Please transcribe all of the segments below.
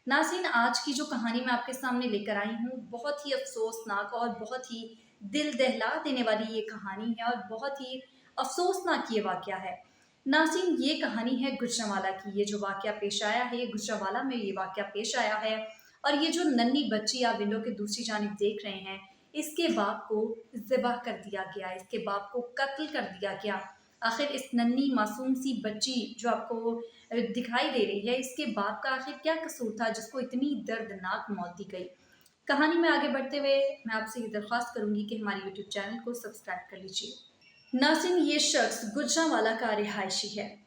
नाज़रीन, आज की जो कहानी मैं आपके सामने लेकर आई हूँ, बहुत ही अफ़सोसनाक और बहुत ही दिल दहला देने वाली ये कहानी है और बहुत ही अफ़सोसनाक ये वाक़या है। नाज़रीन, ये कहानी है गुजरांवाला की। ये जो वाक़या पेश आया है, ये गुजरांवाला में ये वाक़या पेश आया है और ये जो नन्ही बच्ची आप विंडो के दूसरी जानिब देख रहे हैं, इसके बाप को ज़िबह कर दिया गया, इसके बाप को कत्ल कर दिया गया। आखिर इस नन्ही मासूम सी बच्ची जो आपको दिखाई दे रही है, इसके बाप का आखिर क्या कसूर था जिसको इतनी दर्दनाक मौत दी गई। कहानी में आगे बढ़ते हुए मैं आपसे ये दरख्वास्त करूंगी कि हमारे यूट्यूब चैनल को सब्सक्राइब कर लीजिए। नाज़रीन, ये शख्स गुजरांवाला का रिहायशी है।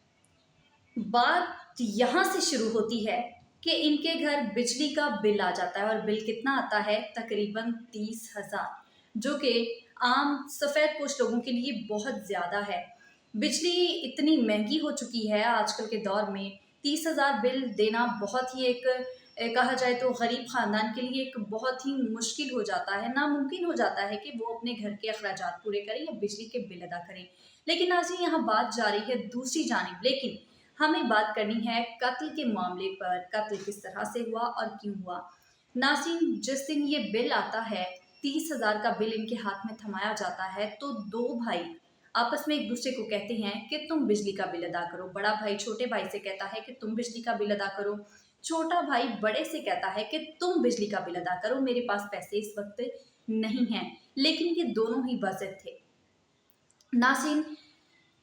बात यहाँ से शुरू होती है कि इनके घर बिजली का बिल आ जाता है और बिल कितना आता है, तकरीबन 30,000, जो कि आम सफ़ेद पोश लोगों के लिए बहुत ज़्यादा है। बिजली इतनी महंगी हो चुकी है आजकल के दौर में, 30,000 बिल देना बहुत ही एक कहा जाए तो गरीब ख़ानदान के लिए एक बहुत ही मुश्किल हो जाता है, नामुमकिन हो जाता है कि वो अपने घर के अखराजात पूरे करें या बिजली के बिल अदा करें। लेकिन नाज़रीन, यहाँ बात जा रही है दूसरी जानिब, लेकिन हमें बात करनी है कत्ल के मामले पर। कत्ल किस तरह से हुआ और क्यों हुआ। नाज़रीन, जिस दिन ये बिल आता है, 30,000 का बिल इनके हाथ में थमाया जाता है, तो दो भाई आपस में एक दूसरे को कहते हैं कि तुम बिजली का बिल अदा करो। बड़ा भाई छोटे भाई से कहता है कि तुम बिजली का बिल अदा करो। छोटा भाई बड़े से कहता है कि तुम बिजली का बिल अदा करो, मेरे पास पैसे इस वक्त नहीं हैं। लेकिन ये दोनों ही बाज़िद थे। नाज़रीन,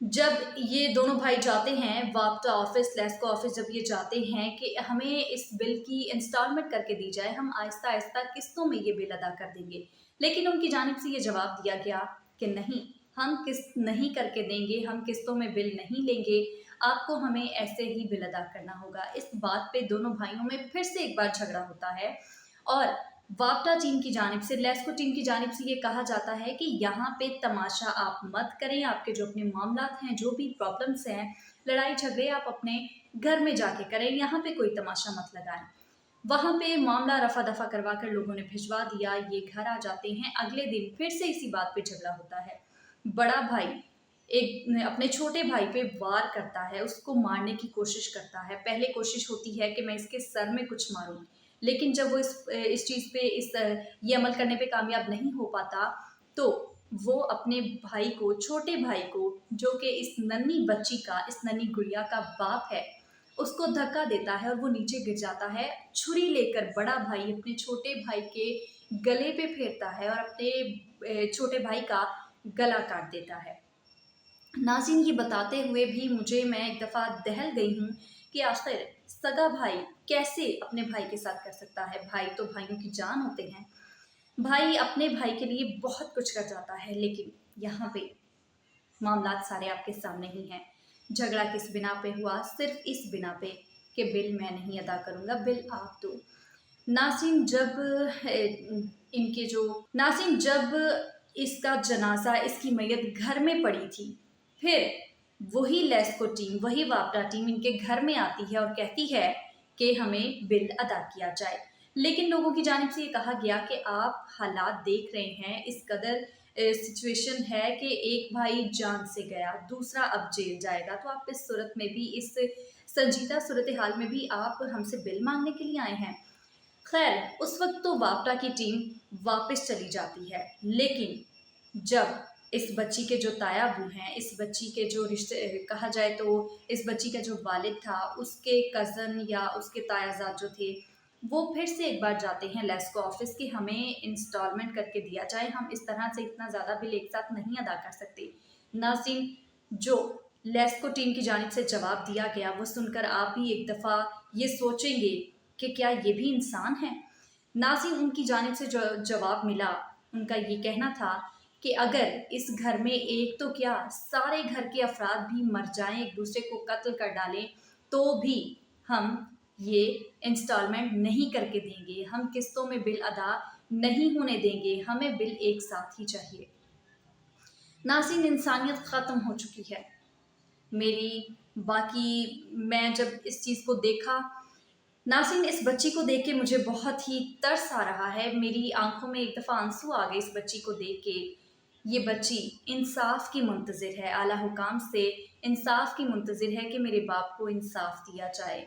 जब ये दोनों भाई जाते हैं वापटा ऑफिस, लेस्को ऑफिस, जब ये जाते हैं कि हमें इस बिल की इंस्टॉलमेंट करके दी जाए, हम आहिस्ता आहिस्ता किस्तों में ये बिल अदा कर देंगे, लेकिन उनकी जानिब से ये जवाब दिया गया कि नहीं, हम किस्त नहीं करके देंगे, हम किस्तों में बिल नहीं लेंगे, आपको हमें ऐसे ही बिल अदा करना होगा। इस बात पे दोनों भाइयों में फिर से एक बार झगड़ा होता है और वापटा टीम की जानिब से, लेस्को टीम की जानिब से ये कहा जाता है कि यहाँ पे तमाशा आप मत करें, आपके जो अपने मामलात हैं, जो भी प्रॉब्लम्स हैं, लड़ाई झगड़े आप अपने घर में जाके करें, यहाँ पे कोई तमाशा मत लगाएं। वहाँ पे मामला रफा दफा करवा कर लोगों ने भिजवा दिया, ये घर आ जाते हैं। अगले दिन फिर से इसी बात पे झगड़ा होता है। बड़ा भाई एक अपने छोटे भाई पे वार करता है, उसको मारने की कोशिश करता है। पहले कोशिश होती है कि मैं इसके सर में कुछ मारूं, लेकिन जब वो इस चीज़ पे ये अमल करने पे कामयाब नहीं हो पाता, तो वो अपने भाई को, छोटे भाई को, जो कि इस नन्ही बच्ची का, इस नन्ही गुड़िया का बाप है, उसको धक्का देता है और वो नीचे गिर जाता है। छुरी लेकर बड़ा भाई अपने छोटे भाई के गले पे फेरता है और अपने छोटे भाई का गला काट देता है। नाज़रीन, ये बताते हुए भी मैं एक दफ़ा दहल गई हूँ कि आखिर सगा भाई कैसे अपने भाई के साथ कर सकता है। भाई तो भाइयों की जान होते हैं। भाई अपने भाई के लिए बहुत कुछ कर जाता है, लेकिन यहाँ पे मामलात सारे आपके सामने ही हैं। झगड़ा किस बिना पे हुआ? सिर्फ इस बिना पे कि बिल मैं नहीं अदा करूँगा, बिल आप दो। नाज़रीन, जब इसका जनाजा, इसकी मैयत घर में पड़ी थी, फिर वही लेस्को टीम, वही वापडा टीम इनके घर में आती है और कहती है कि हमें बिल अदा किया जाए। लेकिन लोगों की जानिब से ये कहा गया कि आप हालात देख रहे हैं, इस कदर सिचुएशन है कि एक भाई जान से गया, दूसरा अब जेल जाएगा, तो आप इस सूरत में भी, इस संजीदा सूरत हाल में भी आप हमसे बिल मांगने के लिए आए हैं। खैर, उस वक्त तो वापडा की टीम वापस चली जाती है, लेकिन जब इस बच्ची के जो ताया-अबू हैं, इस बच्ची के जो रिश्ते, कहा जाए तो इस बच्ची का जो वालिद था, उसके कज़न या उसके तायाज़ाद जो थे, वो फिर से एक बार जाते हैं लेस्को ऑफिस कि हमें इंस्टॉलमेंट करके दिया जाए, हम इस तरह से इतना ज़्यादा बिल एक साथ नहीं अदा कर सकते। नाज़रीन, जो लेस्को टीम की जानिब से जवाब दिया गया, वो सुनकर आप भी एक दफ़ा ये सोचेंगे कि क्या ये भी इंसान है? नाज़रीन, उनकी जानिब से जो जवाब मिला, उनका ये कहना था कि अगर इस घर में एक तो क्या, सारे घर के अफराद भी मर जाएँ, एक दूसरे को कत्ल कर डालें, तो भी हम ये इंस्टॉलमेंट नहीं करके देंगे, हम किस्तों में बिल अदा नहीं होने देंगे, हमें बिल एक साथ ही चाहिए। नाज़रीन, इंसानियत ख़त्म हो चुकी है। मैं जब इस चीज़ को देखा, नाज़रीन, इस बच्ची को देख के मुझे बहुत ही तरस आ रहा है। मेरी आँखों में एक दफ़ा आंसू आ गए इस बच्ची को देख के। ये बच्ची इंसाफ़ की मुंतज़िर है, आला हुकाम से इंसाफ़ की मुंतज़िर है कि मेरे बाप को इंसाफ़ दिया जाए।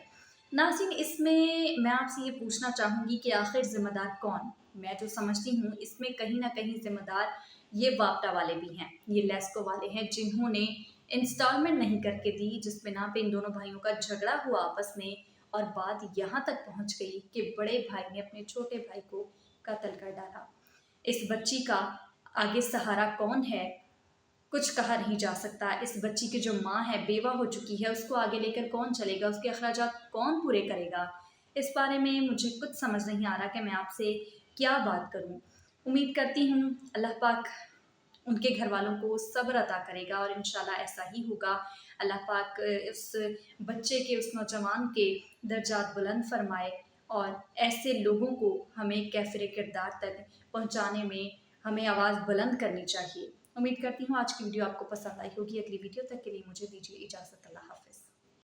नाज़रीन, इसमें मैं आपसे ये पूछना चाहूँगी कि आखिर ज़िम्मेदार कौन? मैं जो समझती हूँ इसमें कहीं न कहीं ज़िम्मेदार ये वापटा वाले भी हैं, ये लेस्को वाले हैं जिन्होंने इंस्टॉलमेंट नहीं करके दी, जिस बिना पे इन दोनों भाइयों का झगड़ा हुआ आपस में और बात यहाँ तक पहुँच गई कि बड़े भाई ने अपने छोटे भाई को कत्ल कर डाला। इस बच्ची का आगे सहारा कौन है? कुछ कहा नहीं जा सकता। इस बच्ची की जो माँ है बेवा हो चुकी है, उसको आगे लेकर कौन चलेगा, उसके अखराजात कौन पूरे करेगा? इस बारे में मुझे कुछ समझ नहीं आ रहा कि मैं आपसे क्या बात करूँ। उम्मीद करती हूँ अल्लाह पाक उनके घर वालों को सब्र अता करेगा और इंशाल्लाह ऐसा ही होगा। अल्लाह पाक उस बच्चे के, उस नौजवान के दर्जात बुलंद फरमाए और ऐसे लोगों को हमें कैफ़िर किरदार तक पहुँचाने में हमें आवाज़ बुलंद करनी चाहिए। उम्मीद करती हूँ आज की वीडियो आपको पसंद आई होगी। अगली वीडियो तक के लिए मुझे दीजिए इजाज़त। अल्लाह हाफ़िज़।